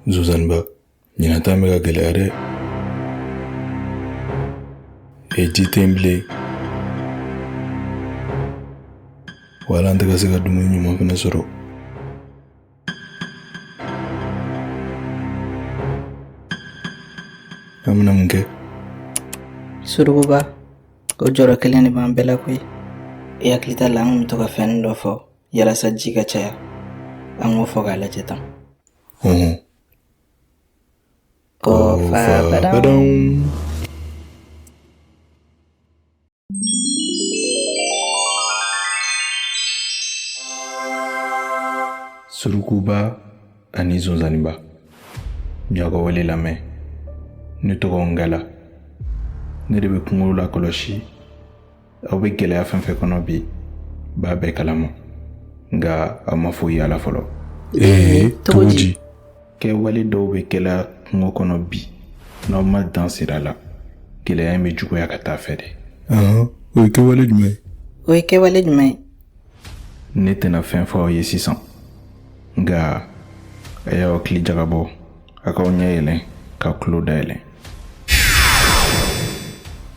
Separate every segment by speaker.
Speaker 1: Zuzanba, ɲinata bɛ ka gɛlɛya dɛ. Ji tɛ n bilen. Wala an tɛ ka se ka dumuni ɲuman fana sɔrɔ. An bɛna mun kɛ?
Speaker 2: Surukuba, o jɔrɔ kelen de b'an bɛɛ la koyi. I hakili t'a la an kun bɛ to ka fɛn dɔ fɔ yalasa ji ka caya. An k'o fɔ k'a lajɛ tan. Kofa badam.
Speaker 1: Surukuba ani Zunzaniba. Ɲaga wale lamɛn. Ne tɔgɔ Ngala. Ne de bɛ kunkolo la kɔlɔsi. Aw bɛ gɛlɛya fɛn fɛn kɔnɔ bi. B'a bɛɛ kalama. Nka aw ma foyi yala fɔlɔ. Togo di? Kɛwale dɔw bɛ kɛla kungo kɔnɔ bi. N'aw ma dan sira la. Gɛlɛya in bɛ juguya ka taa fɛ de. O ye kɛwale jumɛn?
Speaker 2: O ye kɛwale jumɛn?
Speaker 1: Ne tɛna fɛn fɔ aw ye sisan. Nka a y'aw hakili jagabɔ. A k'aw ɲɛ yɛlɛn ka tulo dayɛlɛn.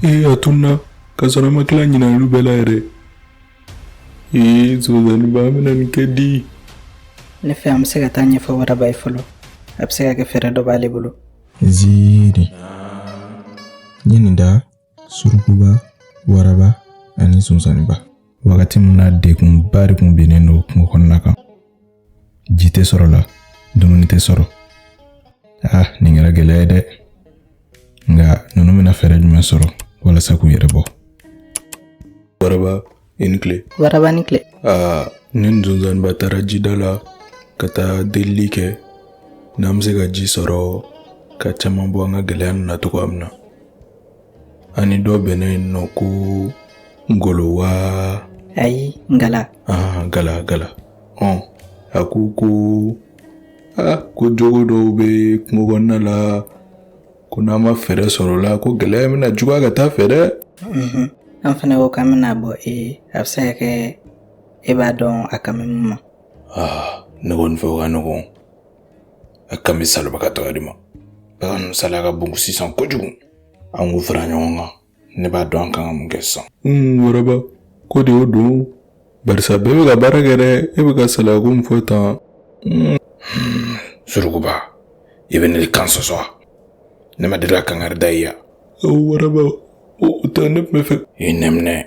Speaker 1: A tunna ka sɔrɔ an ma tila ɲinali bɛɛ la yɛrɛ. Zuzaniba an bɛna nin kɛ di?
Speaker 2: Ne fɛ an bɛ se ka taa ɲɛfɔ Waraba ye fɔlɔ. A bɛ se ka kɛ fɛɛrɛ dɔ b'ale bolo.
Speaker 3: Ziiri. Ɲininda, Surukuba, Waraba ani Zunzaniba.
Speaker 1: Wagati min na degunba de kun bɛnnen don kungo kɔnɔna kan. Ji tɛ sɔrɔ la, dumuni tɛ sɔrɔ. Nin kɛra gɛlɛya ye dɛ. Nka ninnu bɛna fɛɛrɛ jumɛn sɔrɔ walasa k'u yɛrɛ bɔ? Waraba, i ni tile.
Speaker 2: Waraba ni tile.
Speaker 1: Ne ni Zunzaniba taara jida la ka taa delili kɛ. N'an bɛ se ka ji sɔrɔ ka caman bɔ an ka gɛlɛya ninnu na cogoya min na. Ani dɔ bɛnnen yen nɔ ko Ngolo wa?
Speaker 2: Ayi, Ngala.
Speaker 1: Gala. A ko jogo dɔw bɛ kungo kɔnɔna la. Ko n'an ma fɛɛrɛ sɔrɔ la ko gɛlɛya bɛna juguya ka taa fɛ dɛ.
Speaker 2: An fana ko k'an bɛna bɔ a bɛ se ka kɛ e b'a dɔn a kami mun ma.
Speaker 1: Ne kɔni fɛ o ka nɔgɔn. A kami salibagatɔ de ma. Bagan ninnu saliya ka bon sisan kojugu. An k'u fara ɲɔgɔn kan. Ne b'a dɔn an kan ka mun kɛ sisan. Waraba, ko de y'o don. Barisa bɛɛ bɛ ka baara kɛ dɛ. E bɛ ka salaya ko min fɔ tan. Surukuba, i bɛ ne kan sɔsɔ. Ne ma deli ka kankari da i ya. Waraba, o tɛ ne tun bɛ fɛ. I nɛminɛ.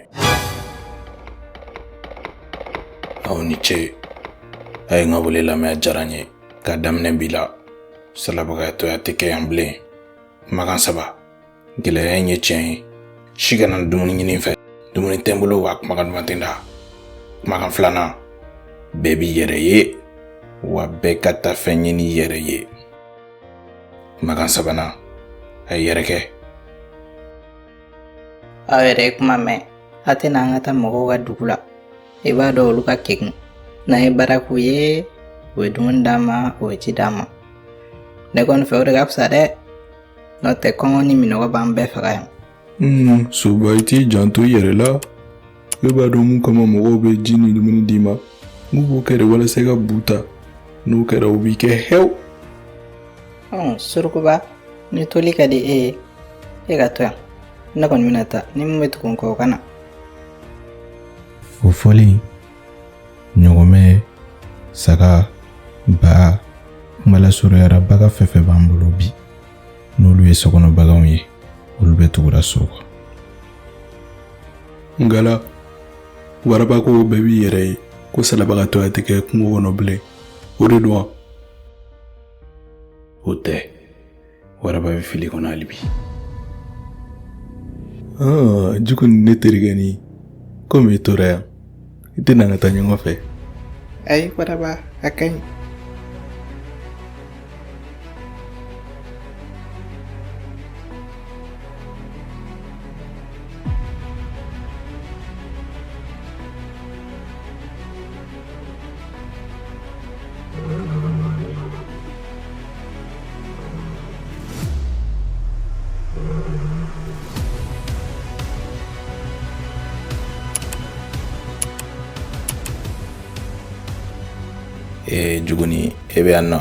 Speaker 1: Aw ni ce. A ye n ka wele lamɛn diyara n ye. K'a daminɛ bi la. Salabagatɔya tɛ kɛ yan bilen. Kumakan saba. Gɛlɛya in ye tiɲɛ ye. Si kana dumuni ɲini fɛ. Dumuni tɛ n bolo wa kumakan duman tɛ n da. Kumakan filanan. Bɛɛ b'i yɛrɛ ye. Wa bɛɛ ka taa fɛn ɲini yɛrɛ ye. Kumakan sabanan. A ye yɛrɛ kɛ.
Speaker 2: Aw yɛrɛ ye kuma mɛn. A tɛna an ka taa mɔgɔw ka dugu la. I b'a dɔn olu ka kɛgun. N'an ye baara k'u ye, o ye dumuni d'a ma, o ye ji d'a ma. Ne kɔni fɛ o de ka fisa dɛ. N'o tɛ kɔngɔ ni minɔgɔ b'an bɛɛ faga yan.
Speaker 1: Soba, i t'i janto i yɛrɛ la. E b'a dɔn mun kama mɔgɔw bɛ ji ni dumuni d'i ma. N'u b'o kɛ de walasa i ka bu ta. N'o kɛra o b'i kɛ hew.
Speaker 2: Surukuba, ni toli ka di e ye, e ka to yan. Ne kɔni bɛna taa, ni mun bɛ tugu n kɔ o ka na.
Speaker 1: O fɔli, ɲɔgɔmɛ, saga, ba, kumalasurunyara baga fɛn fɛn b'an bolo bi. N'olu ye sokɔnɔ baganw ye, olu bɛ tugura so kɔ. Ngala, Waraba ko bɛɛ b'i yɛrɛ ye, ko salabagatɔya tɛ kɛ kungo kɔnɔ bilen. O de don wa? O tɛ. Waraba bɛ fili kɔnɔ hali bi. Jugu ni ne terikɛ ni komi i tora yan. I tɛna ka taa ɲɔgɔn fɛ.
Speaker 2: Ayi, Waraba, a ka ɲi.
Speaker 1: Juguni, e bɛ yan nɔ.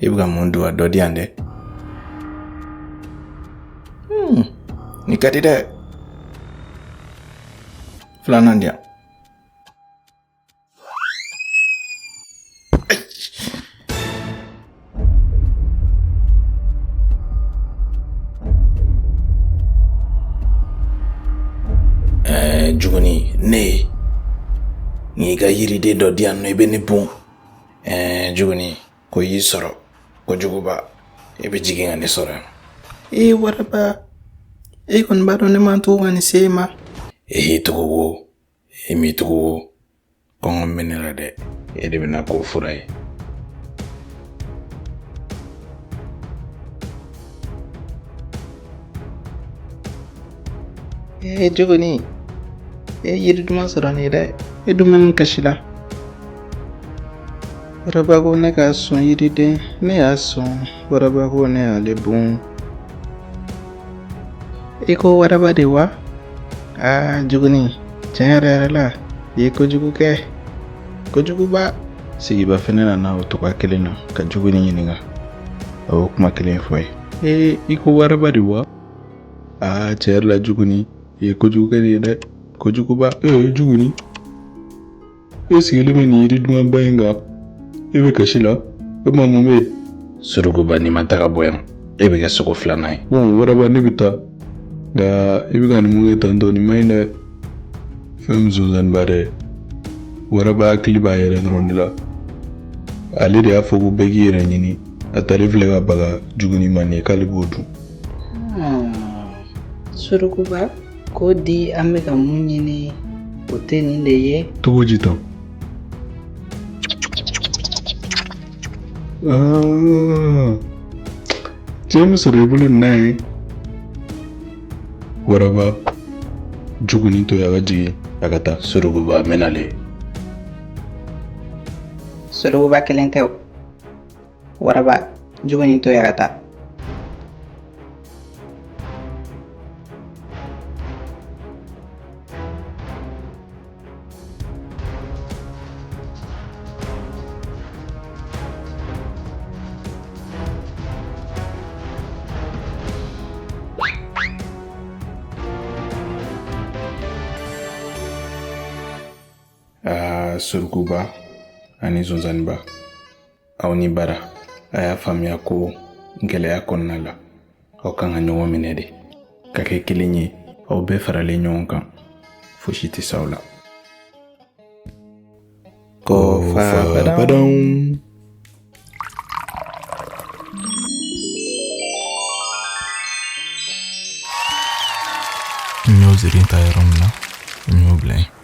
Speaker 1: i bɛ ka mun dun a dɔ di yan dɛ. Ni ka di dɛ. Filanan di yan. Juguni ne n'i ka yiriden dɔ di yan nɔ i bɛ ne bon. Juguni ko y'i sɔrɔ kojuguba i bɛ jigin ka ne sɔrɔ yan.
Speaker 2: Waraba e kɔni b'a dɔn ne man to ka nin se e ma.
Speaker 1: Y'i tugu wo i m'i tugu wo kɔngɔ bɛ ne la dɛ e de bɛna k'o fura ye.
Speaker 2: Juguni yiri duman sɔrɔ nin dɛ e dumuni kasi la. Waraba ko ne ka sɔn yiriden ne y'a sɔn. Waraba ko ne y'ale bon. I ko waraba de wa? Juguni tiɲɛ yɛrɛ la i ye kojugu kɛ. Kojuguba.
Speaker 3: Sigiba fɛnɛ nana o toga kelen na ka Juguni ɲininka. A y'o kuma kelen fɔ ye. I ko waraba de wa? Tiɲɛ yɛrɛ la Juguni i ye kojugu kɛ de dɛ. Kojuguba. Juguni e sigilen bɛ nin yiri dumanba in kan e bɛ kasi la e ma mun bɛ yen?
Speaker 1: Surukuba n'i ma taga bɔ yan e bɛ kɛ sogo filanan ye.
Speaker 3: Waraba ne bɛ taa nka i bɛ ka nin mun kɛ tantɔ nin ma ɲi dɛ. Fɛn min sonsanniba dɛ. Waraba hakili b'a yɛrɛ dɔrɔn de la. Ale de y'a fɔ ko bɛɛ k'i yɛrɛ ɲini a taalen filɛ ka baga Juguni ma nin k'ale b'o dun.
Speaker 2: Surukuba ko di an bɛ ka mun ɲini o tɛ nin de ye.
Speaker 3: Togo ji tan. Cɛ min sɔrɔ i bolo nin na ye. Waraba Juguni to ya ka jigin a ka taa.
Speaker 1: Surukuba mɛ nale.
Speaker 2: Surukuba kelen tɛ o. Waraba Juguni to ya ka taa.
Speaker 1: Surukuba ani Zonzaniba aw ni bara a y'a faamuya ko gɛlɛya kɔnɔna la aw kan ka ɲɔgɔn minɛ de ka kɛ kelen ye aw bɛɛ faralen ɲɔgɔn kan fosi tɛ s'aw la.
Speaker 3: Kɔfabadɔn. N y'o ziiri ta yɔrɔ min na n y'o bila yen.